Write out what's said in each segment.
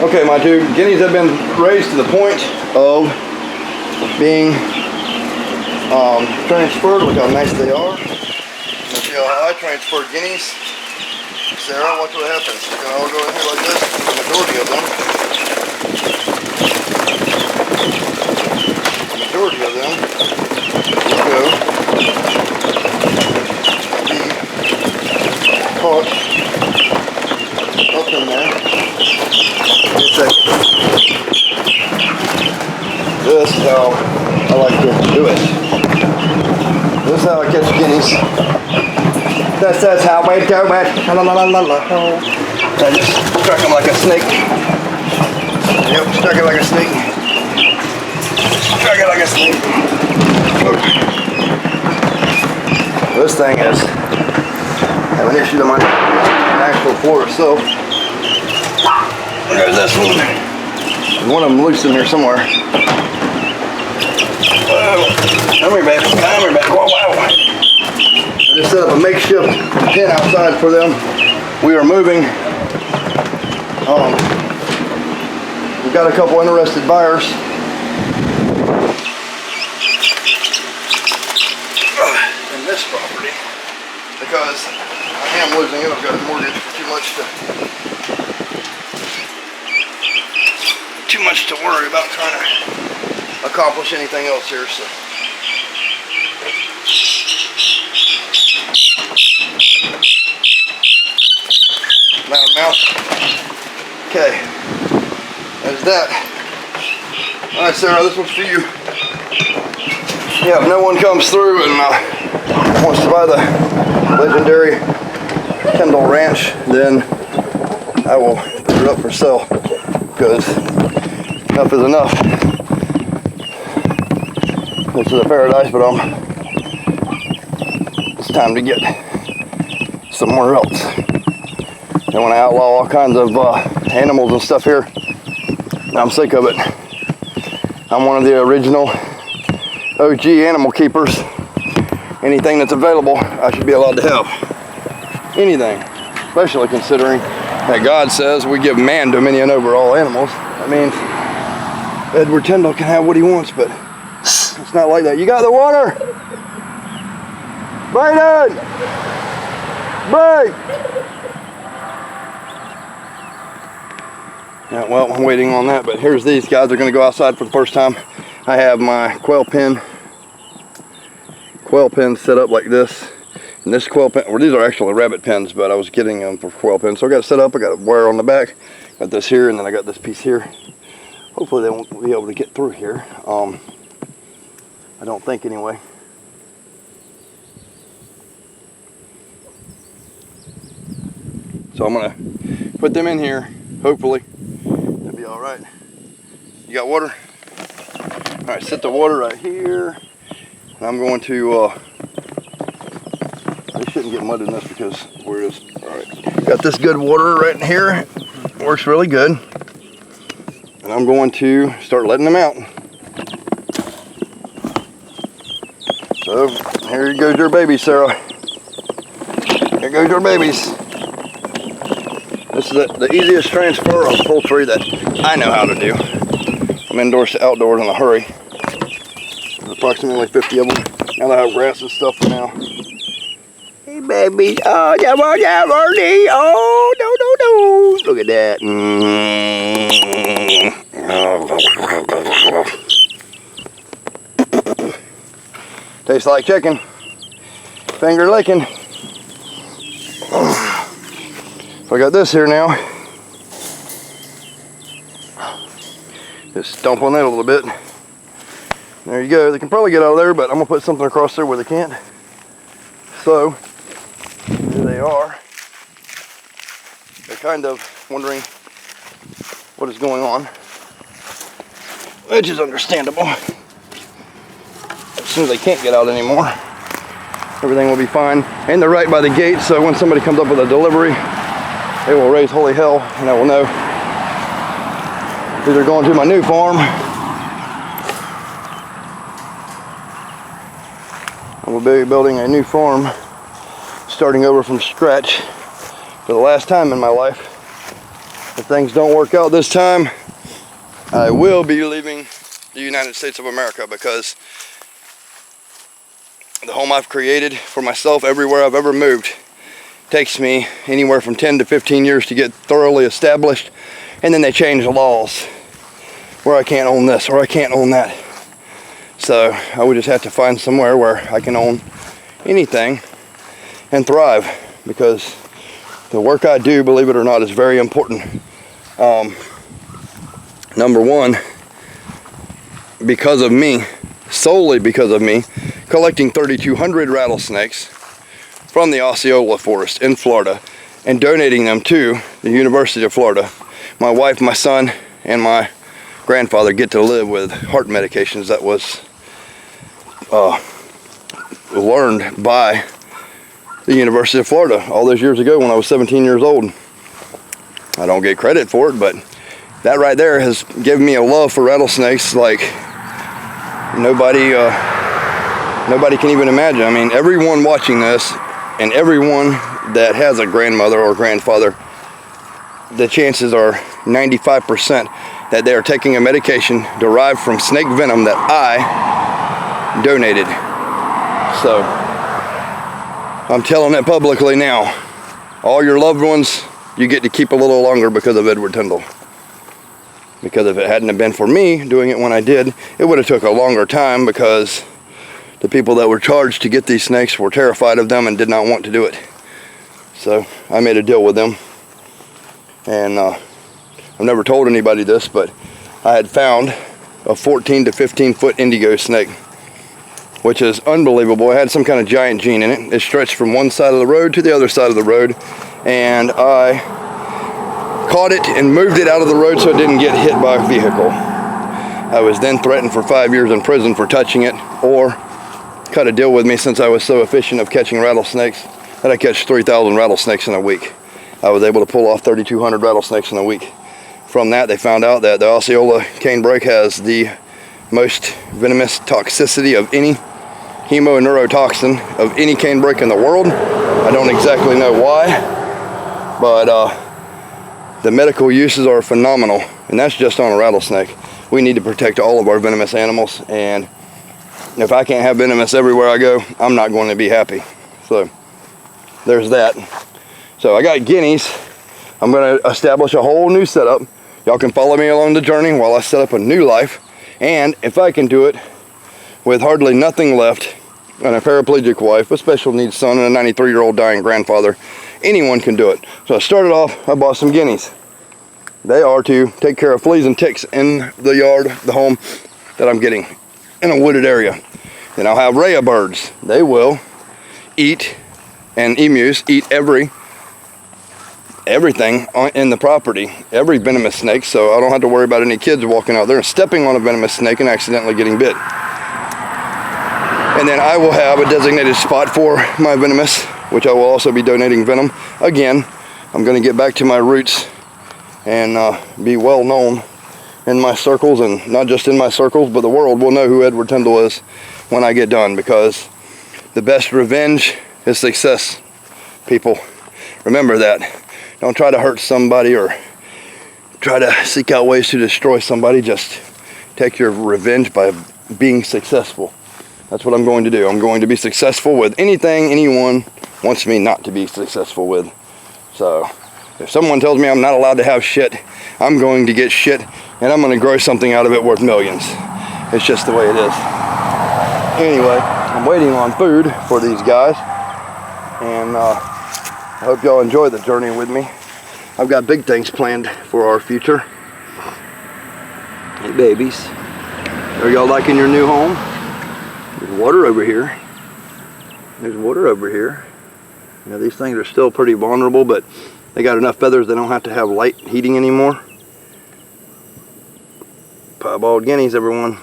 Okay, my two guineas have been raised to the point of being transferred. Look how nice they are. Let's see how I transfer guineas. Sarah, watch what happens. They're gonna all go in here like this. The majority of them. Will go be caught up in there. This is how I like to do it. This is how I catch guineas. That's how I do it. I just struck him like a snake. Yep, struck it like a snake. Struck it like a snake. This thing is having issues on my actual floor, so there's this one. There's one of them loose in here somewhere. Whoa. Come here, baby. Come here, baby. Whoa, wow. I just set up a makeshift pen outside for them. We are moving. We've got a couple interested buyers. In this property, because I am losing it. I've got a mortgage for too much to worry about trying to accomplish anything else here. So loud mouth. Okay, there's that. All right, Sarah, this one's for you. Yeah, if no one comes through and wants to buy the legendary TYNDALL Ranch, then I will put it up for sale, because enough is enough. This is a paradise, but it's time to get somewhere else. And when I outlaw all kinds of animals and stuff here, I'm sick of it. I'm one of the original OG animal keepers. Anything that's available, I should be allowed to have. Anything, especially considering that God says we give man dominion over all animals. I mean, Edward Tyndall can have what he wants, but it's not like that. You got the water? Brayden! Break! Yeah, well, I'm waiting on that, but here's these guys. They're going to go outside for the first time. I have my quail pen set up like this. And this quail pen, well, these are actually rabbit pens, but I was getting them for quail pens. So I got it set up. I got a wire on the back. Got this here, and then I got this piece here. Hopefully they won't be able to get through here. I don't think anyway. So I'm gonna put them in here. Hopefully it'll be all right. You got water? All right, set the water right here. And I'm going to, I shouldn't get mud in this because where it is. All right, got this good water right in here. Works really good. And I'm going to start letting them out. So here goes your baby, Sarah. Here goes your babies. This is the easiest transfer of poultry that I know how to do. I'm indoors to outdoors in a hurry. There's approximately 50 of them. Now they have grass and stuff for now. Hey babies, oh, yeah, Bernie. Oh, no. Look at that. Tastes like chicken. Finger licking. So I got this here now. Just stomp on that a little bit. There you go. They can probably get out of there, but I'm gonna put something across there where they can't. So there they are. They're kind of wondering what is going on, which is understandable. As soon as they can't get out anymore, everything will be fine. And they're right by the gate, so when somebody comes up with a delivery, they will raise holy hell, and I will know either going to my new farm. I will be building a new farm, starting over from scratch for the last time in my life. if things don't work out this time, I will be leaving the United States of America, because the home I've created for myself everywhere I've ever moved takes me anywhere from 10 to 15 years to get thoroughly established, and then they change the laws where I can't own this or I can't own that. So I would just have to find somewhere where I can own anything and thrive, because the work I do, believe it or not, is very important. Number one, because of me, solely because of me, collecting 3,200 rattlesnakes from the Osceola Forest in Florida and donating them to the University of Florida. My wife, my son, and my grandfather get to live with heart medications that was learned by the University of Florida all those years ago when I was 17 years old. I don't get credit for it, but that right there has given me a love for rattlesnakes like nobody can even imagine. I mean, everyone watching this and everyone that has a grandmother or grandfather, the chances are 95% that they are taking a medication derived from snake venom that I donated. So I'm telling it publicly now. All your loved ones, you get to keep a little longer because of Edward Tyndall. Because if it hadn't have been for me doing it when I did, it would have took a longer time, because the people that were charged to get these snakes were terrified of them and did not want to do it. So I made a deal with them. And I've never told anybody this, but I had found a 14 to 15 foot indigo snake, which is unbelievable. It had some kind of giant gene in it. It stretched from one side of the road to the other side of the road, and I caught it and moved it out of the road so it didn't get hit by a vehicle. I was then threatened for 5 years in prison for touching it, or cut a deal with me, since I was so efficient of catching rattlesnakes that I catch 3,000 rattlesnakes in a week. I was able to pull off 3,200 rattlesnakes in a week. From that, they found out that the Osceola canebrake has the most venomous toxicity of any hemoneurotoxin of any canebrake in the world. I don't exactly know why, but the medical uses are phenomenal, and that's just on a rattlesnake. We need to protect all of our venomous animals, and if I can't have venomous everywhere I go, I'm not going to be happy. So there's that. So I got guineas. I'm going to establish a whole new setup. Y'all can follow me along the journey while I set up a new life. And if I can do it with hardly nothing left, and a paraplegic wife, a special needs son, and a 93-year-old dying grandfather, anyone can do it. So I started off, I bought some guineas. They are to take care of fleas and ticks in the yard, the home that I'm getting in a wooded area. Then I'll have rhea birds. They will eat, and emus eat everything in the property, every venomous snake, so I don't have to worry about any kids walking out there and stepping on a venomous snake and accidentally getting bit. And then I will have a designated spot for my venomous, which I will also be donating venom. Again, I'm going to get back to my roots and be well known in my circles, and not just in my circles, but the world will know who Edward Tyndall is when I get done, because the best revenge is success, people. Remember that. Don't try to hurt somebody or try to seek out ways to destroy somebody. Just take your revenge by being successful. That's what I'm going to do. I'm going to be successful with anything anyone wants me not to be successful with. So if someone tells me I'm not allowed to have shit, I'm going to get shit, and I'm going to grow something out of it worth millions. It's just the way it is. Anyway, I'm waiting on food for these guys, and I hope y'all enjoy the journey with me. I've got big things planned for our future. Hey babies, are y'all liking your new home? There's water over here. There's water over here. You know, these things are still pretty vulnerable, but they got enough feathers they don't have to have light heating anymore. Piebald guineas, everyone.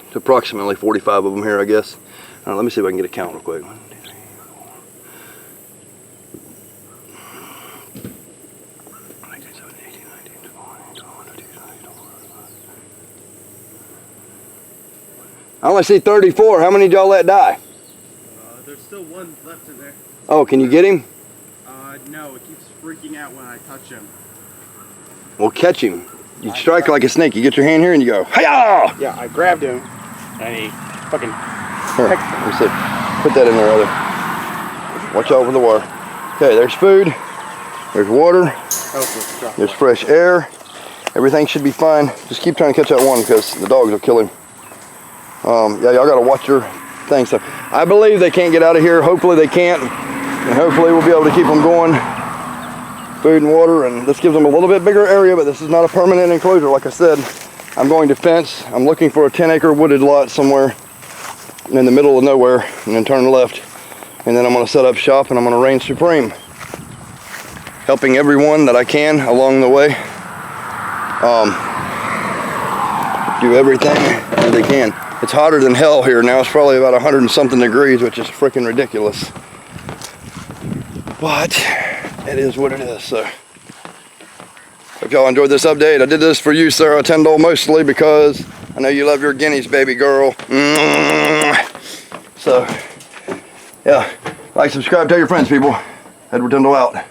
It's approximately 45 of them here, I guess. Let me see if I can get a count real quick. 1, 2, 3, 4, 19, 17, 18, 19, 20, 21, 22, 23, 24. I only see 34. How many did y'all let die? There's still one left in there. Oh, can you get him? No, it keeps freaking out when I touch him. Well, catch him. You strike like a snake. You get your hand here and you go, hi-ya! Yeah, I grabbed him and he fucking Here, let me see. Put that in there, other. Watch out for the wire. Okay, there's food. There's water. There's fresh air. Everything should be fine. Just keep trying to catch that one because the dogs will kill him. Yeah, y'all gotta watch your thing. So I believe they can't get out of here. Hopefully they can't. And hopefully we'll be able to keep them going. Food and water, and this gives them a little bit bigger area, but this is not a permanent enclosure. Like I said, I'm going to fence. I'm looking for a 10-acre wooded lot somewhere in the middle of nowhere, and then turn left. And then I'm gonna set up shop and I'm gonna reign supreme. Helping everyone that I can along the way. Do everything that they can. It's hotter than hell here now. It's probably about 100 and something degrees, which is freaking ridiculous. But it is what it is. So hope y'all enjoyed this update. I did this for you, Sarah Tyndall, mostly because I know you love your guineas, baby girl. So yeah, like, subscribe, tell your friends, people. Edward Tyndall out.